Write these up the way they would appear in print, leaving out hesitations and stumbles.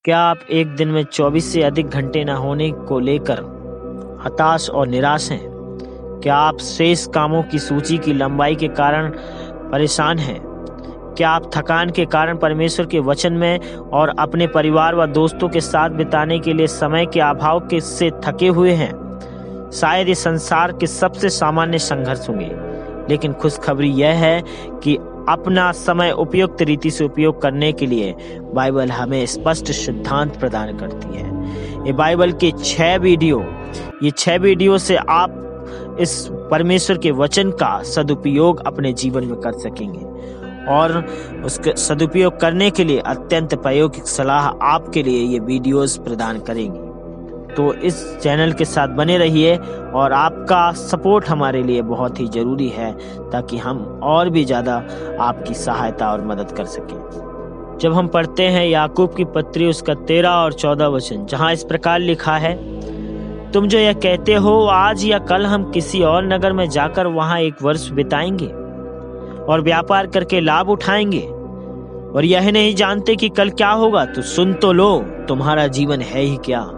क्या आप एक दिन में 24 से अधिक घंटे न होने को लेकर हताश और निराश हैं? क्या आप शेष कामों की सूची की लंबाई के कारण परेशान हैं? क्या आप थकान के कारण परमेश्वर के वचन में और अपने परिवार व दोस्तों के साथ बिताने के लिए समय के अभाव से थके हुए हैं? शायद ये संसार के सबसे सामान्य संघर्ष होंगे, लेकिन खुशखबरी यह है कि अपना समय उपयुक्त रीति से उपयोग करने के लिए बाइबल हमें स्पष्ट सिद्धांत प्रदान करती है। ये बाइबल के 6 वीडियो से आप इस परमेश्वर के वचन का सदुपयोग अपने जीवन में कर सकेंगे और उसके सदुपयोग करने के लिए अत्यंत प्रायोगिक सलाह आपके लिए ये वीडियोस प्रदान करेंगी। तो इस चैनल के साथ बने रहिए और आपका सपोर्ट हमारे लिए बहुत ही जरूरी है, ताकि हम और भी ज़्यादा आपकी सहायता और मदद कर सकें। जब हम पढ़ते हैं याकूब की पत्री उसका 13 और 14 वचन, जहाँ इस प्रकार लिखा है, तुम जो यह कहते हो आज या कल हम किसी और नगर में जाकर वहाँ 1 वर्ष बिताएंगे और व्यापार करके लाभ उठाएंगे और यह नहीं जानते कि कल क्या होगा, तो सुन तो लो, तुम्हारा जीवन है ही क्या।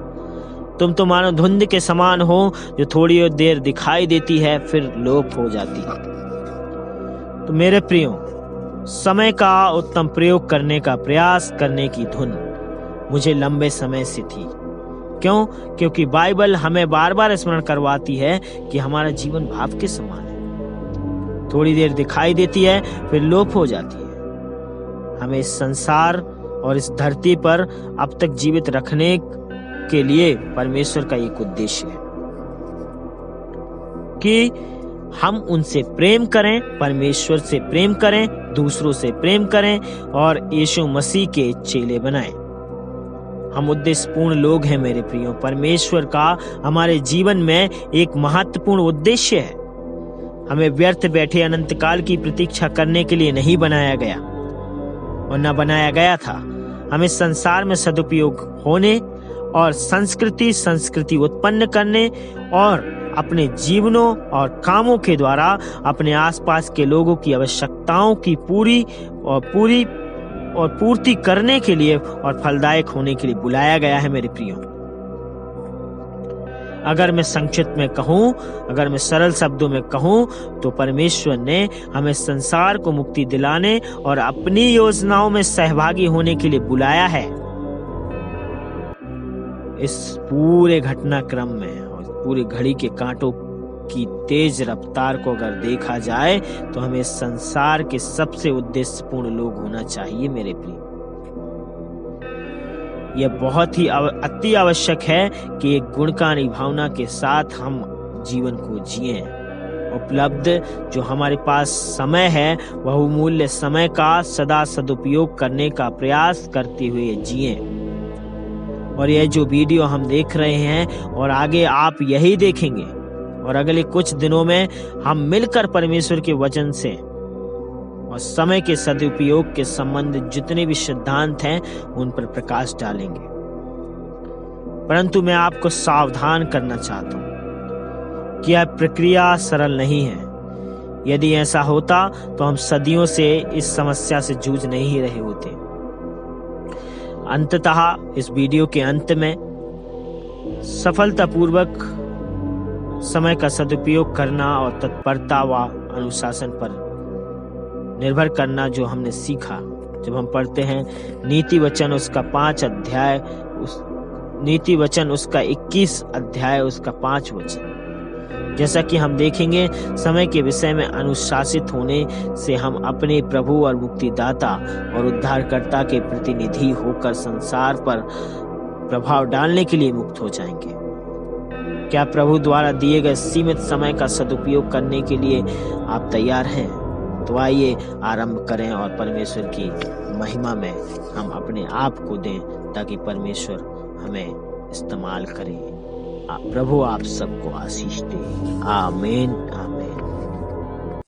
तुम तो मानो धुंध के समान हो जो थोड़ी देर दिखाई देती है फिर लोप हो जाती है। तो मेरे प्रियो, समय का उत्तम प्रयोग करने का प्रयास करने की धुन मुझे लंबे समय से थी। क्यों? क्योंकि बाइबल हमें बार बार स्मरण करवाती है कि हमारा जीवन भाव के समान है, थोड़ी देर दिखाई देती है फिर लोप हो जाती है। हमें इस संसार और इस धरती पर अब तक जीवित रखने के लिए परमेश्वर का एक उद्देश्य है कि हम उनसे प्रेम करें, परमेश्वर से प्रेम करें, दूसरों से प्रेम करें और यीशु मसीह के चेले बनाएं। हम उद्देश्यपूर्ण लोग हैं मेरे प्रियो। परमेश्वर का हमारे जीवन में एक महत्वपूर्ण उद्देश्य है। हमें व्यर्थ बैठे अनंत काल की प्रतीक्षा करने के लिए नहीं बनाया गया और न बनाया गया था। हमें संसार में सदुपयोग होने और संस्कृति उत्पन्न करने और अपने जीवनों और कामों के द्वारा अपने आसपास के लोगों की आवश्यकताओं की पूर्ति करने के लिए और फलदायक होने के लिए बुलाया गया है मेरे प्रियो। अगर मैं संक्षिप्त में कहूँ, अगर मैं सरल शब्दों में कहूँ, तो परमेश्वर ने हमें संसार को मुक्ति दिलाने और अपनी योजनाओं में सहभागी होने के लिए बुलाया है। इस पूरे घटनाक्रम में और पूरी घड़ी के कांटों की तेज रफ्तार को अगर देखा जाए तो हमें संसार के सबसे उद्देश्यपूर्ण लोग होना चाहिए मेरे प्रिय। यह बहुत ही अति आवश्यक है कि एक गुणकारी भावना के साथ हम जीवन को जिएं। उपलब्ध जो हमारे पास समय है, बहुमूल्य समय का सदा सदुपयोग करने का प्रयास करते हुए जिएं। और यह जो वीडियो हम देख रहे हैं और आगे आप यही देखेंगे और अगले कुछ दिनों में हम मिलकर परमेश्वर के वचन से और समय के सदुपयोग के संबंधित जितने भी सिद्धांत हैं उन पर प्रकाश डालेंगे। परंतु मैं आपको सावधान करना चाहता हूं कि यह प्रक्रिया सरल नहीं है। यदि ऐसा होता तो हम सदियों से इस समस्या से जूझ नहीं रहे होते। अंततः इस वीडियो के अंत में सफलतापूर्वक समय का सदुपयोग करना और तत्परता व अनुशासन पर निर्भर करना जो हमने सीखा। जब हम पढ़ते हैं नीति वचन उसका 5 अध्याय, नीति वचन उसका 21 अध्याय उसका 5 वचन, जैसा कि हम देखेंगे समय के विषय में अनुशासित होने से हम अपने प्रभु और मुक्तिदाता और उद्धारकर्ता के प्रतिनिधि होकर संसार पर प्रभाव डालने के लिए मुक्त हो जाएंगे। क्या प्रभु द्वारा दिए गए सीमित समय का सदुपयोग करने के लिए आप तैयार हैं? तो आइए आरंभ करें और परमेश्वर की महिमा में हम अपने आप को दें, ताकि परमेश्वर हमें इस्तेमाल करें। प्रभु आप सबको आशीष दे। आमीन आमीन।